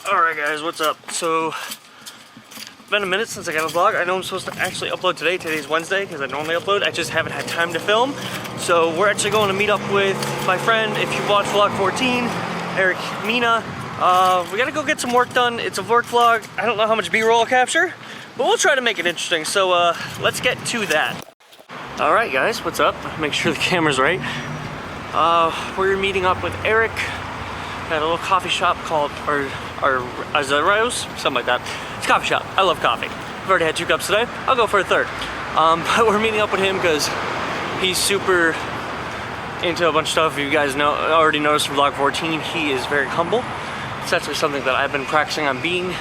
Alright guys, what's up? So, it's been a minute since I got a vlog. I know I'm supposed to actually upload today. Today's Wednesday because I normally upload. I just haven't had time to film. So we're actually going to meet up with my friend. If you watch vlog 14, Eric, Mina. We gotta go get some work done. It's a work vlog. I don't know how much B-roll I'll capture, but we'll try to make it interesting. So let's get to that. Alright guys, what's up? Make sure the camera's right. We're meeting up with Eric at a little coffee shop called Azaros, something like that. It's a coffee shop. I love coffee. I've already had 2 cups today. I'll go for a third. But we're meeting up with him because he's super into a bunch of stuff. If you guys already noticed from vlog 14, he is very humble. It's actually something that I've been practicing on being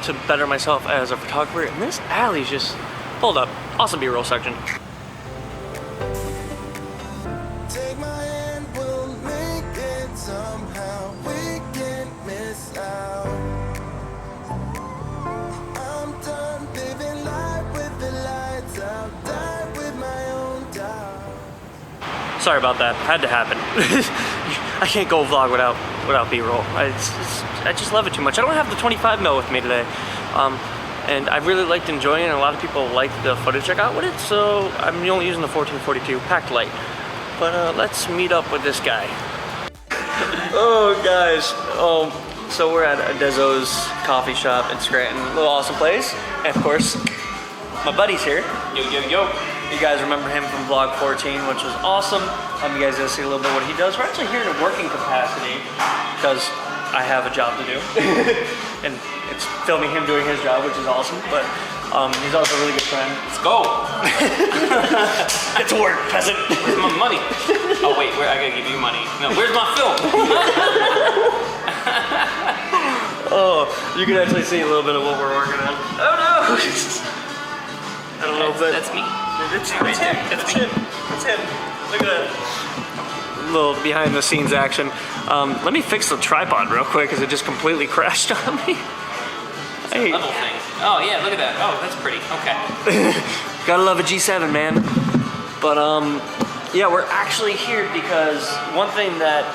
to better myself as a photographer. And this alley's just, hold up, awesome B-roll section. Sorry about that. Had to happen. I can't go vlog without B-roll. I just love it too much. I don't have the 25mm with me today, and I really liked enjoying it. And a lot of people like the footage I got with it, so I'm only using the 1442 packed light. But let's meet up with this guy. Oh guys, so we're at Adezo's coffee shop in Scranton, a little awesome place, and of course, my buddy's here. Yo, yo, yo. You guys remember him from vlog 14, which was awesome. You guys gonna see a little bit what he does. We're actually here in a working capacity because I have a job to do. And it's filming him doing his job, which is awesome. But he's also a really good friend. Let's go. It's work, peasant. Where's my money? Oh wait, I gotta give you money. No, where's my film? Oh, you can actually see a little bit of what we're working on. Oh no! I don't know if that's me. It's him. That's him. Look at that. A little behind the scenes action. Let me fix the tripod real quick because it just completely crashed on me. Hey. Level thing. Oh yeah, look at that. Oh, that's pretty. Okay. Gotta love a G7, man. But yeah, we're actually here because one thing that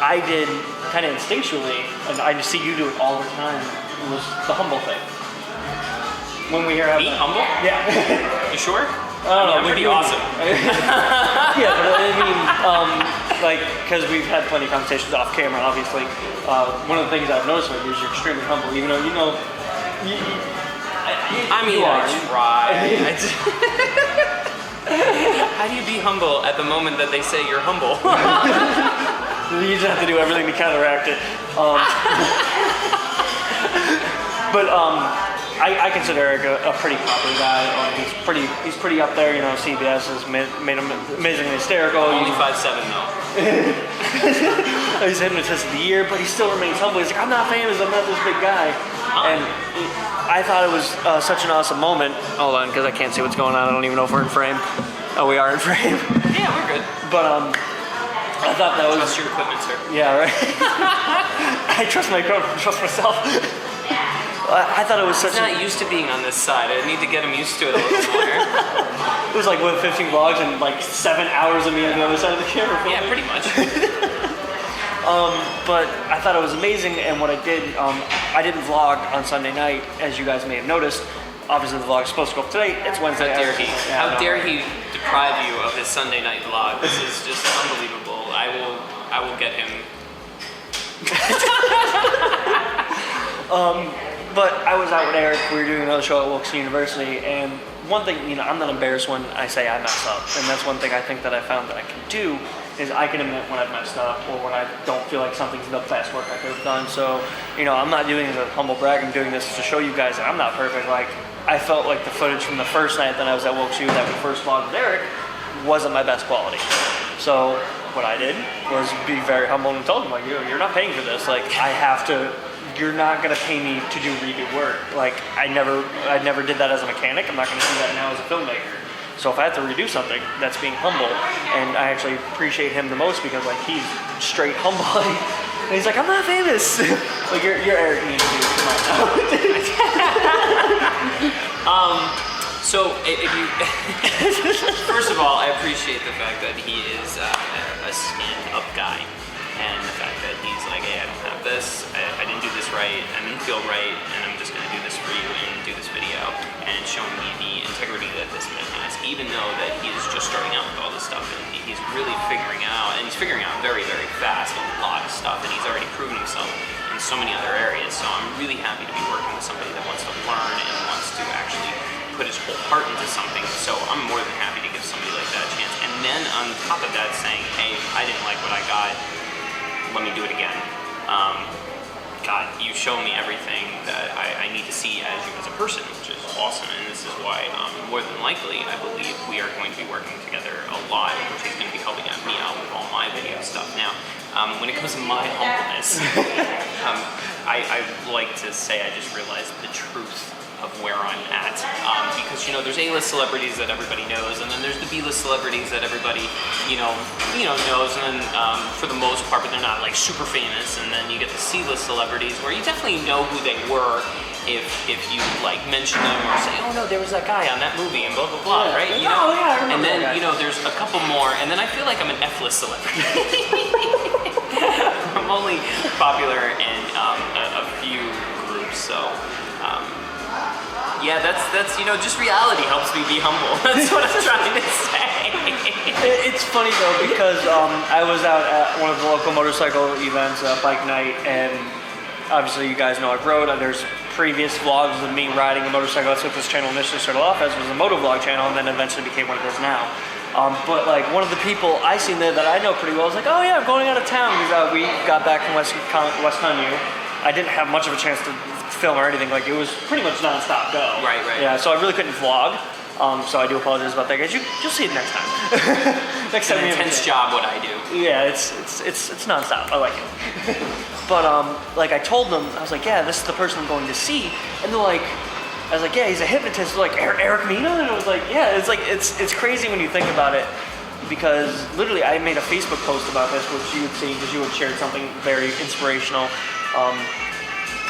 I did kind of instinctually, and I just see you do it all the time, was the humble thing. When we hear me humble? Yeah. You sure? I'm pretty awesome. Yeah, but I mean, like, because we've had plenty of conversations off camera, obviously. One of the things I've noticed with you is you're extremely humble, even though you know. I try. How do you be humble at the moment that they say you're humble? You just have to do everything to counteract it. But I consider Eric a pretty popular guy. He's pretty up there. You know, CBS has made him amazingly hysterical. Only 5'7" though. He's hypnotist of the year, but he still remains humble. He's like, I'm not famous. I'm not this big guy. And I thought it was such an awesome moment. Hold on, because I can't see what's going on. I don't even know if we're in frame. Oh, we are in frame. Yeah, we're good. But I thought that was. Trust your equipment, sir. Yeah, right. I trust my equipment. Trust myself. I thought it was such. He's not used to being on this side. I need to get him used to it a little more. It was like, what, 15 vlogs and like 7 hours of me on the other side of the camera. Yeah, pretty much. But I thought it was amazing, and what I did, I didn't vlog on Sunday night, as you guys may have noticed. Obviously, the vlog is supposed to go up today. It's Wednesday. How dare he? Yeah, How dare he deprive you of his Sunday night vlog? This is just unbelievable. I will get him. But I was out with Eric. We were doing another show at Wilkes University, and one thing, you know, I'm not embarrassed when I say I mess up, and that's one thing I think that I found that I can do is I can admit when I've messed up or when I don't feel like something's the best work I could have done. So, you know, I'm not doing this as a humble brag. I'm doing this to show you guys that I'm not perfect. Like, I felt like the footage from the first night that I was at Wilkes U that we first vlogged with Eric wasn't my best quality. So what I did was be very humble and told him, like, you're not paying for this. Like, I have to. You're not gonna pay me to do redo work. Like, I never did that as a mechanic. I'm not gonna do that now as a filmmaker. So if I have to redo something, that's being humble. And I actually appreciate him the most because, like, he's straight humble. And he's like, I'm not famous. Like, you're Eric Mina, dude. Come on. So if you, first of all, I appreciate the fact that he is a stand-up guy. and the fact that he's like, hey, I don't have this, I didn't do this right, I didn't feel right, and I'm just gonna do this for you and do this video, and showing me the integrity that this man has, even though that he is just starting out with all this stuff, and he's really figuring out, and he's figuring out very, very fast a lot of stuff, and he's already proven himself in so many other areas. So I'm really happy to be working with somebody that wants to learn and wants to actually put his whole heart into something. So I'm more than happy to give somebody like that a chance. And then on top of that, saying, hey, I didn't like what I got, let me do it again. God, you show me everything that I need to see as you as a person, which is awesome. And this is why, more than likely, I believe we are going to be working together a lot, which he's going to be helping me out with all my video stuff. Now, when it comes to my humbleness, I like to say I just realized the truth of where I'm at, because there's A-list celebrities that everybody knows, and then there's the B-list celebrities that everybody knows, and then for the most part, but they're not like super famous. And then you get the C-list celebrities where you definitely know who they were if you like mention them or say, oh no, there was that guy on that movie and blah blah blah, right? I remember. And then there's a couple more, and then I feel like I'm an F-list celebrity. I'm only popular in a few groups, so. Yeah, that's just reality helps me be humble. That's what I'm trying to say. It's funny though, because I was out at one of the local motorcycle events, bike night, and obviously you guys know I've rode. There's previous vlogs of me riding a motorcycle. That's what this channel initially started off as, was a motovlog channel, and then eventually became what it is now. But like one of the people I seen there that I know pretty well was like, oh yeah, I'm going out of town, because we got back from West Honolulu. I didn't have much of a chance to film or anything. Like, it was pretty much non-stop go. Right. Yeah, so I really couldn't vlog. So I do apologize about that, guys. You'll see it next time. Next time. It's an intense job what I do. Yeah, it's non-stop. I like it. But like I told them, I was like, yeah, this is the person I'm going to see, and they're like, I was like, yeah, he's a hypnotist. They're like, Eric Mina, and it was like, yeah, it's like it's crazy when you think about it. Because literally, I made a Facebook post about this, which you had seen because you had shared something very inspirational.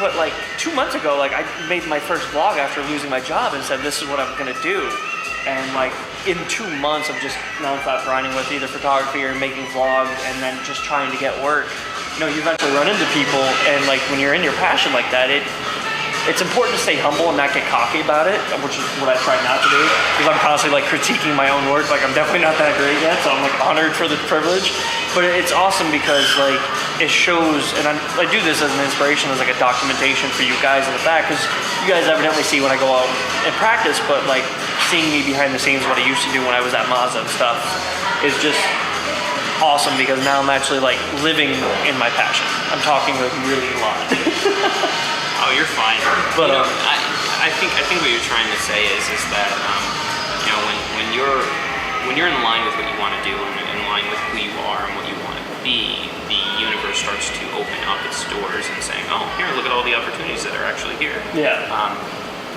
But like 2 months ago, like I made my first vlog after losing my job and said, this is what I'm gonna do. And like in 2 months of just nonstop grinding with either photography or making vlogs and then just trying to get work, you eventually run into people, and like when you're in your passion like that, it's important to stay humble and not get cocky about it, which is what I try not to do, because I'm constantly like critiquing my own work. Like, I'm definitely not that great yet, so I'm like honored for the privilege. But it's awesome because like it shows, and I do this as an inspiration, as like a documentation for you guys in the back, because you guys evidently see when I go out and practice, but like seeing me behind the scenes, what I used to do when I was at Mazda and stuff, is just awesome, because now I'm actually like living in my passion. I'm talking like really a lot. Oh, you're fine. But I think what you're trying to say is that when you're in line with what you want to do and in line with who you are and what you want to be, the universe starts to open up its doors and saying, oh, here, look at all the opportunities that are actually here. Yeah.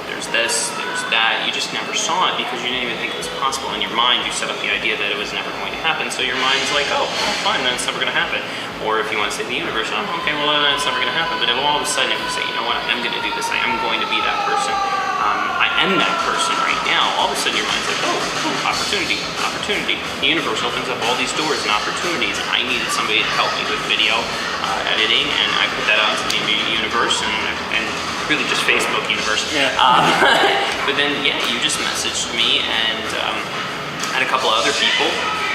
There's this, there's that. You just never saw it because you didn't even think it was possible. In your mind, you set up the idea that it was never going to happen. So your mind's like, oh, fine, then it's never going to happen. Or if you want to say the universe, oh, okay, well, then it's never going to happen. But if all of a sudden, if you say, you know what, I'm going to do this, I am going to be that person. I am that person right now. All of a sudden, your mind's like, oh, opportunity, opportunity. The universe opens up all these doors and opportunities. And I needed somebody to help me with video editing, and I put that out to the universe and really just Facebook universe. Yeah. But then, yeah, you just messaged me and a couple of other people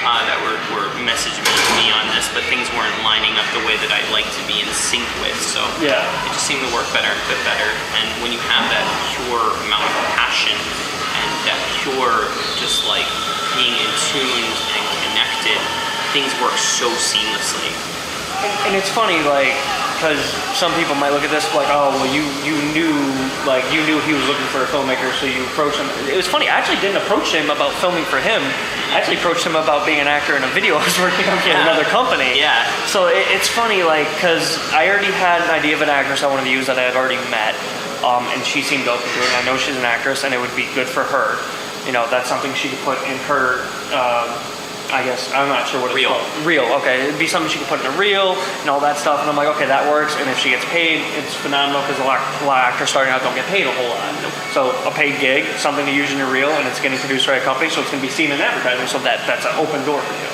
that were messaging me on this, but things weren't lining up the way that I'd like to be in sync with. So yeah, it just seemed to work better and fit better. And when you have that pure amount of passion and that pure just like being in tune and connected, things work so seamlessly. And it's funny, like, because some people might look at this like, oh, well, you knew he was looking for a filmmaker, so you approached him. It was funny, I actually didn't approach him about filming for him. I actually approached him about being an actor in a video I was working on for another company. Yeah. So it's funny, like, because I already had an idea of an actress I wanted to use that I had already met, and she seemed open to it. And I know she's an actress, and it would be good for her. That's something she could put in her. I guess, I'm not sure what it's called. Reel, okay. It'd be something she could put in a reel and all that stuff. And I'm like, okay, that works. And if she gets paid, it's phenomenal, because a lot of actors starting out don't get paid a whole lot. So a paid gig, something to use in your reel, and it's getting produced by a company, so it's going to be seen in advertising, so that's an open door for you.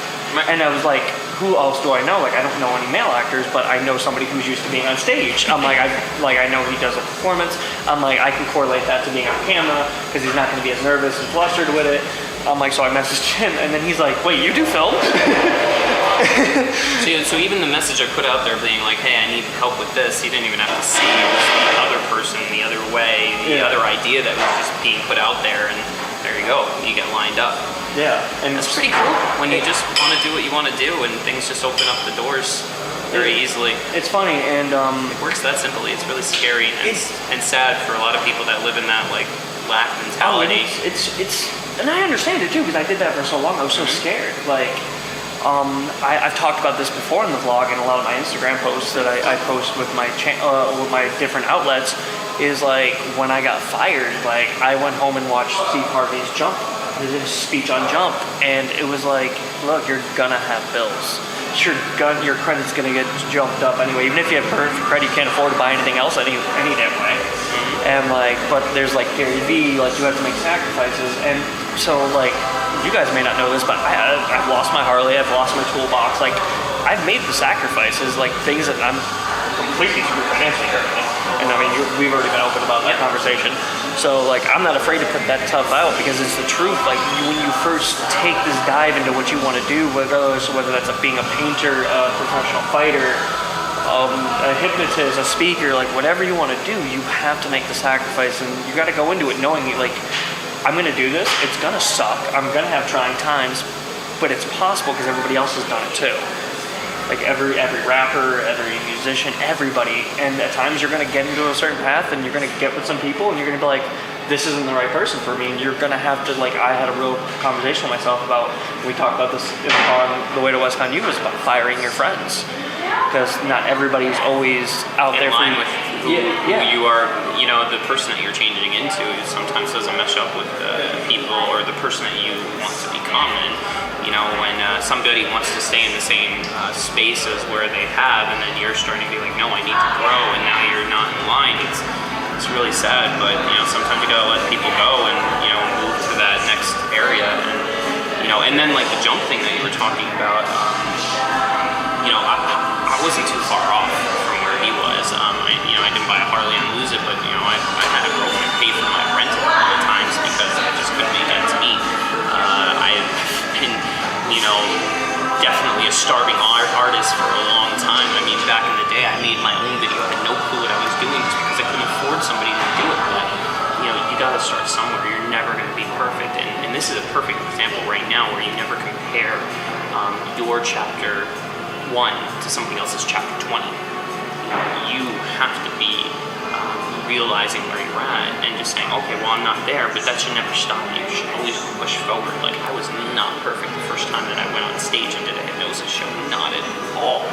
And I was like, who else do I know? Like, I don't know any male actors, but I know somebody who's used to being on stage. I'm like, I know he does a performance. I'm like, I can correlate that to being on camera because he's not going to be as nervous and flustered with it. I'm like, so I messaged him, and then he's like, wait, you do film? So even the message I put out there being like, hey, I need help with this, he didn't even have to see. It was the other person, the other way, the other idea that was just being put out there, and there you go, you get lined up. Yeah. And that's pretty cool when you just want to do what you want to do and things just open up the doors very easily. It's funny, and it works that simply. It's really scary and sad for a lot of people that live in that like lack mentality. It's and I understand it too, because I did that for so long. I was so scared. Like, I've talked about this before in the vlog and a lot of my Instagram posts that I post with my different outlets. Is like when I got fired, like I went home and watched Steve Harvey's his speech on Jump, and it was like, look, you're gonna have bills. Your credit's gonna get jumped up anyway. Even if you have perfect credit, you can't afford to buy anything else any damn way. And like, but there's like Gary V, like you have to make sacrifices. And so like, you guys may not know this, but I've lost my Harley, I've lost my toolbox. Like, I've made the sacrifices, like things that I'm completely screwed financially currently. And I mean, we've already been open about that conversation. So like, I'm not afraid to put that stuff out because it's the truth. Like, when you first take this dive into what you want to do, whether that's being a painter, a professional fighter, a hypnotist, a speaker, like whatever you want to do, you have to make the sacrifice, and you got to go into it knowing like, I'm going to do this. It's going to suck. I'm going to have trying times, but it's possible because everybody else has done it too. Like every rapper, every musician, everybody. And at times you're going to get into a certain path and you're going to get with some people and you're going to be like, this isn't the right person for me. And you're going to have to, like, I had a real conversation with myself about, we talked about this in the car on the way to West Con U, was about firing your friends. Because not everybody's always out there for you. With who you are, you know, the person that you're changing into sometimes doesn't mesh up with the people or the person that you want to become. And you know, when somebody wants to stay in the same space as where they have, and then you're starting to be like, no, I need to grow, and now you're not in line. It's really sad, but you know, sometimes you gotta let people go and you know, move to that next area, and you know, and then like the jump thing that you were talking about, you know, I wasn't too far off from where he was. I didn't buy a Harley and lose it, but you know, I had a girlfriend pay for my rent a couple of times because I just couldn't make ends meet. I've been, you know, definitely a starving artist for a long time. I mean, back in the day, I made my own video. I had no clue what I was doing just because I couldn't afford somebody to do it. But you know, you gotta start somewhere. You're never gonna be perfect, and this is a perfect example right now where you never compare your chapter 1 to somebody else's chapter 20. You have to be realizing where you're at and just saying, okay, well, I'm not there, but that should never stop you. You should always push forward. Like, I was not perfect the first time that I went on stage and did a hypnosis show, not at all.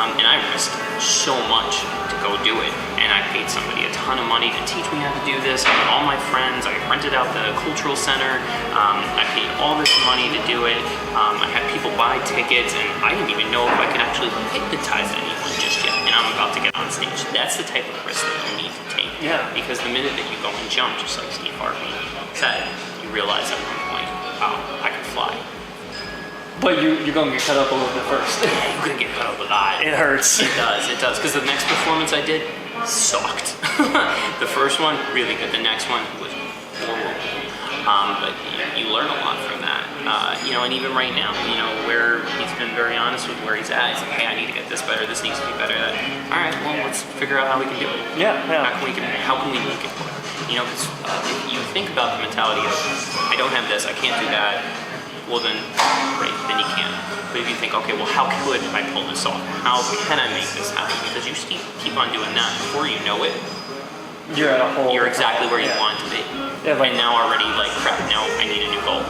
And I risked so much to go do it. And I paid somebody a ton of money to teach me how to do this. I had all my friends. I rented out the cultural center. I paid all this money to do it. I had people buy tickets, and I didn't even know if I could actually hypnotize anyone just yet. And I'm about to get on stage. That's the type of risk that you need to take. Yeah. Because the minute that you go and jump, just like Steve Harvey said, you realize at one point, wow, I can fly. But you're going to get cut up a little bit first. You're going to get cut up a lot. It hurts. It does. Because the next performance I did sucked. The first one, really good. The next one was horrible. But you learn a lot from that. You know, and even right now, you know, where he's been very honest with where he's at. He's like, hey, I need to get this better. This needs to be better. All right, well, let's figure out how we can do it. Yeah. How can we make it work? You know, because if you think about the mentality of, I don't have this, I can't do that, well then, great, then you can. But if you think, okay, well, how could I pull this off? How can I make this happen? Because you keep on doing that, before you know it, you're exactly where you want to be. Yeah, and now already, like, crap, now I need a new goal.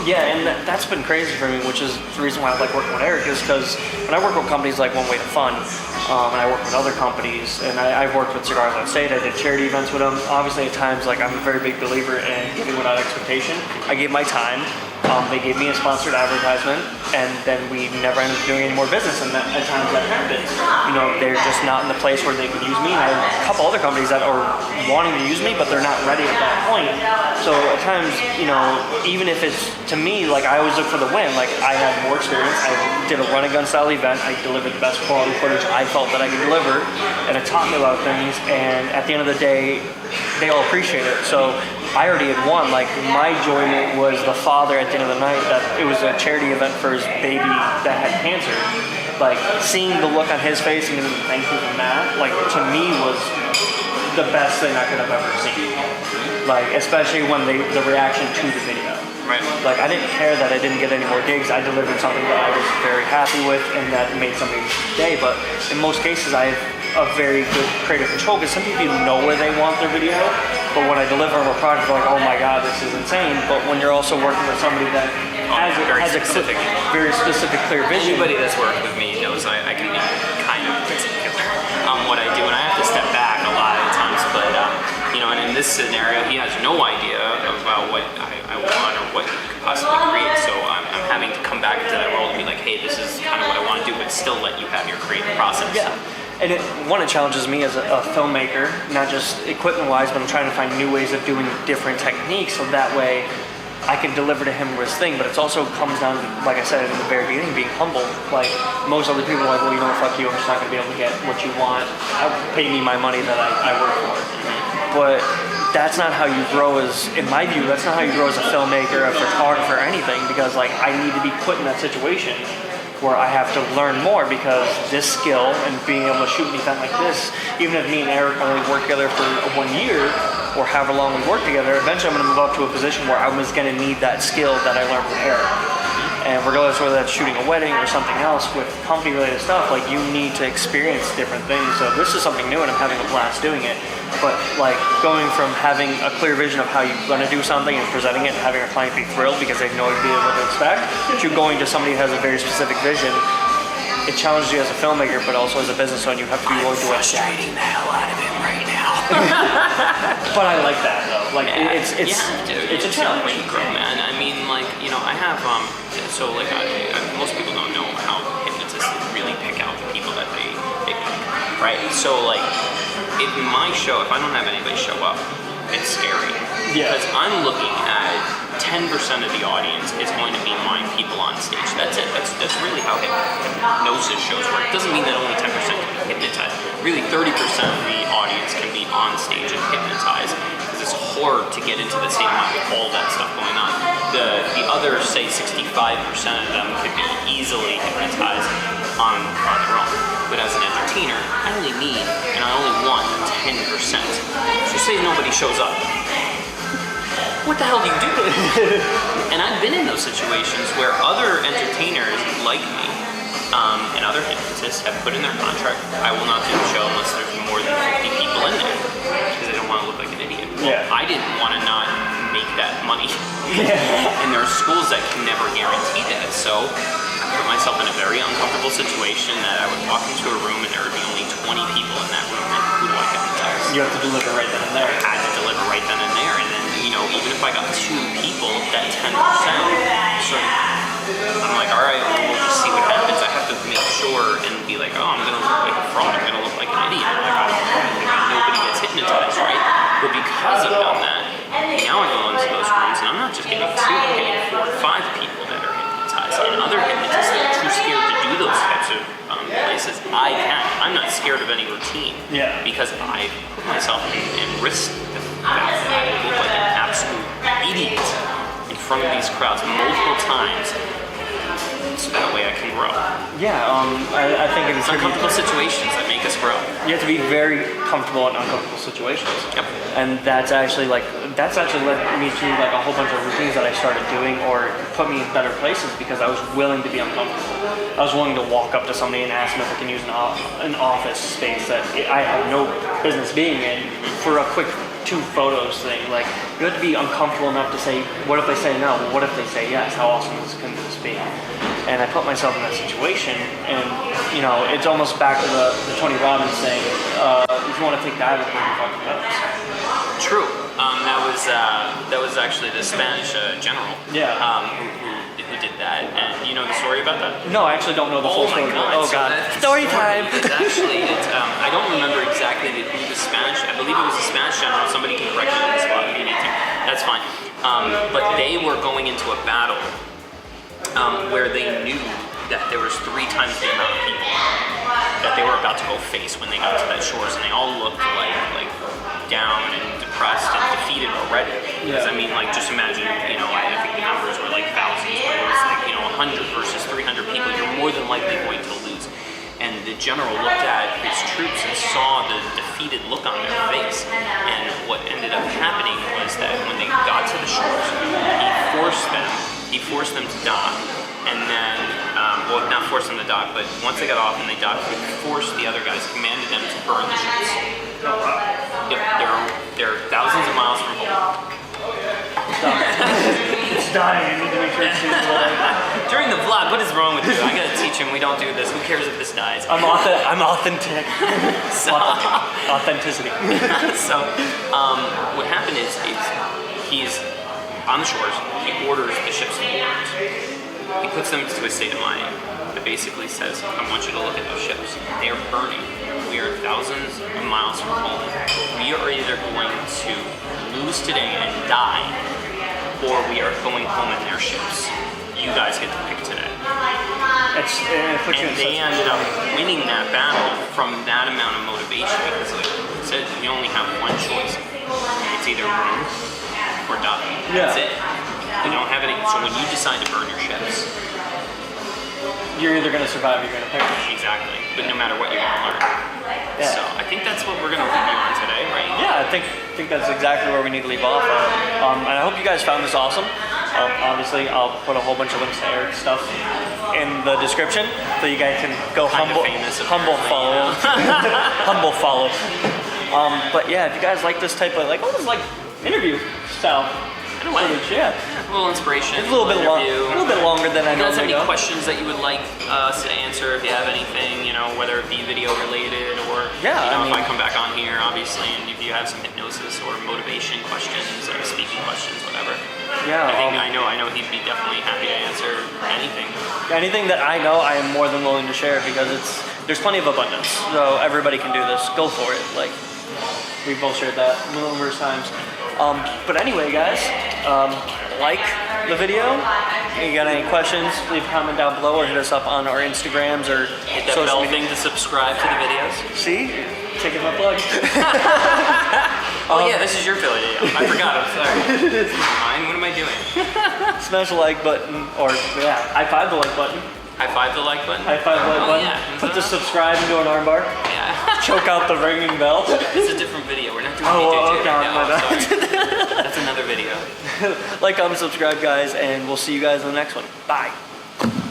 Yeah, and that's been crazy for me, which is the reason why I like working with Eric, is because when I work with companies like One Way to Fun, and I work with other companies, and I've worked with Cigars on State, I did charity events with them. Obviously, at times, like, I'm a very big believer in giving without expectation. I gave my time. They gave me a sponsored advertisement, and then we never ended up doing any more business, and at times that happens. You know, they're just not in the place where they can use me. I have a couple other companies that are wanting to use me, but they're not ready at that point. So at times, you know, even if it's, to me, like, I always look for the win. Like, I have more experience, I have did a run and gun style event. I delivered the best quality footage I felt that I could deliver, and it taught me a lot of things. And at the end of the day, they all appreciate it. So I already had won. Like, my enjoyment was the father at the end of the night, that it was a charity event for his baby that had cancer. Like, seeing the look on his face and getting the thank you from that, like, to me was the best thing I could have ever seen. Like, especially when the reaction to the video. Right. Like, I didn't care that I didn't get any more gigs. I delivered something that I was very happy with and that made somebody's day. But in most cases, I have a very good creative control, because some people know where they want their video, but when I deliver a product, they're like, oh my god, this is insane. But when you're also working with somebody that has a very specific, clear vision. Anybody that's worked with me knows I can be kind of particular what I do, and I have to step back a lot of times. But you know, and in this scenario, he has no idea about what I want or what he could possibly create. So I'm having to come back into that role and be like, hey, this is kind of what I want to do, but still let you have your creative process. Yeah. And it challenges me as a filmmaker, not just equipment-wise, but I'm trying to find new ways of doing different techniques, so that way I can deliver to him his thing. But it also comes down to, like I said in the very beginning, being humble. Like, most other people are like, well, you know, fuck you, I'm just not going to be able to get what you want. Pay me my money that I work for. But that's not how you grow in my view, that's not how you grow as a filmmaker, a photographer, or anything, because, like, I need to be put in that situation where I have to learn more, because this skill and being able to shoot an event like this, even if me and Eric only work together for 1 year or however long we work together, eventually I'm going to move up to a position where I was going to need that skill that I learned from Eric. And regardless whether that's shooting a wedding or something else with company related stuff, like, you need to experience different things. So this is something new and I'm having a blast doing it. But, like, going from having a clear vision of how you're going to do something and presenting it and having a client be thrilled because they know what to expect, to going to somebody who has a very specific vision, it challenges you as a filmmaker, but also as a business owner, you have to be willing to adapt. Frustrating the hell out of him right now. But I like that, though. Like, it's a challenge. When you grow, man. I mean, like, you know, I have so, like, most people don't know how hypnotists really pick out the people that they pick, right? So, like, in my show, if I don't have anybody show up, it's scary. Yeah. Because I'm looking at 10% of the audience is going to be my people on stage. That's it. That's really how hypnosis shows work. It doesn't mean that only 10% can be hypnotized. Really, 30% of the audience can be on stage and hypnotized. Because it's hard to get into the same amount with all that stuff going on. The other, say, 65% of them could be easily hypnotized on their own. But as an entertainer, I only need and I only want 10%. So say nobody shows up. What the hell do you do? And I've been in those situations where other entertainers like me and other hypnotists have put in their contract, I will not do the show unless there's more than 50 people in there, because they don't want to look like an idiot. Yeah. I didn't want to not make that money. And there are schools that can never guarantee that. So I put myself in a very uncomfortable situation that I would walk into a room and there would be only 20 people in that room, and who do I hypnotize? You have to deliver right then and there. I had to deliver right then and there, and then, you know, even if I got 2 people, that 10%, so I'm like, all right, we'll just see what happens. I have to make sure and be like, oh, I'm gonna look like a fraud, I'm gonna look like an idiot. Like, I don't know, nobody gets hypnotized, right? But because I've done that, now I go into those rooms and I'm not just getting 2, I'm getting 4 or 5 people that are hypnotized. And other hypnotists that are too scared to do those types of places, I can. I'm not scared of any routine. Yeah. Because I put myself and risk the fact that I look like an absolute idiot in front of these crowds multiple times. So that way I can grow. Yeah, I think it's Uncomfortable situations that make us grow. You have to be very comfortable in uncomfortable situations. Yep. And that's actually led me to like a whole bunch of routines that I started doing, or put me in better places, because I was willing to be uncomfortable. I was willing to walk up to somebody and ask them if I can use an office space that I have no business being in for a quick 2 photos thing. Like, you have to be uncomfortable enough to say, what if they say no? What if they say yes? How awesome can this be? And I put myself in that situation, and, you know, it's almost back to the Tony Robbins saying, if you want to take that, it's going to fucking notes. True. That was actually the Spanish general. Yeah. Who did that? And you know the story about that? No, I actually don't know the full story. Oh god. Story time! It's actually, I don't remember exactly who the Spanish, I believe it was a Spanish general, somebody can correct me on the spot if you need to. That's fine. But they were going into a battle where they knew that there was 3 times the amount of people that they were about to go face when they got to that shores, and they all looked like down and depressed and defeated already. Because I mean, like, just imagine, you know, I think the numbers were like thousands, but it was like, you know, 100 versus 300 people. You're more than likely going to lose. And the general looked at his troops and saw the defeated look on their face. And what ended up happening was that when they got to the shores, he forced them to dock. And then, well, not force them to dock, but once they got off and they docked, he forced the other guys, commanded them to burn the ships. Yep, they're thousands of miles from home. It's dying. I need to make sure it stays alive. During the vlog, what is wrong with you? I gotta teach him we don't do this. Who cares if this dies? I'm authentic. Authenticity. So, what happened is he's on the shores. He orders the ships to board. He puts them to a state of mind that basically says, I want you to look at those ships. They are burning. We are thousands of miles from home. We are either going to lose today and die, or we are going home in their ships. You guys get to pick today. And they ended up winning that battle from that amount of motivation, because like I said, you only have one choice. It's either burn or die. Yeah. That's it. You don't have any. So when you decide to burn your ships, you're either going to survive or you're going to perish. Exactly. But no matter what, you're going to learn. Yeah. So I think that's what we're going to leave you on today, right? Yeah, I think that's exactly where we need to leave off. And I hope you guys found this awesome. Obviously, I'll put a whole bunch of links to Eric's stuff in the description, so you guys can go humble follow. Humble follow. But yeah, if you guys like this type of almost like interview style footage, yeah. A little inspiration. It's a little bit longer than I know. If you guys have any go. questions that you would like us to answer, if you have anything, you know, whether it be video related or if I come back on here, obviously, and if you have some hypnosis or motivation questions or speaking questions, whatever. Yeah. I know he'd be definitely happy to answer anything. Anything that I know, I am more than willing to share, because there's plenty of abundance. So everybody can do this. Go for it. Like, we've both shared that numerous times. But anyway, guys, like the video. If you got any questions, leave a comment down below or hit us up on our Instagrams or hit that bell thing to subscribe to the videos. See? Taking my plug. Oh yeah, this is your video. I forgot, I'm sorry. This is mine, what am I doing? Smash the like button, or high five the like button. High five the like button? High five the like button. Yeah. Put the subscribe into an armbar. Yeah. Choke out the ringing bell. It's a different video. We're not doing okay, my bad. That's another video. Like, comment, subscribe, guys, and we'll see you guys in the next one. Bye.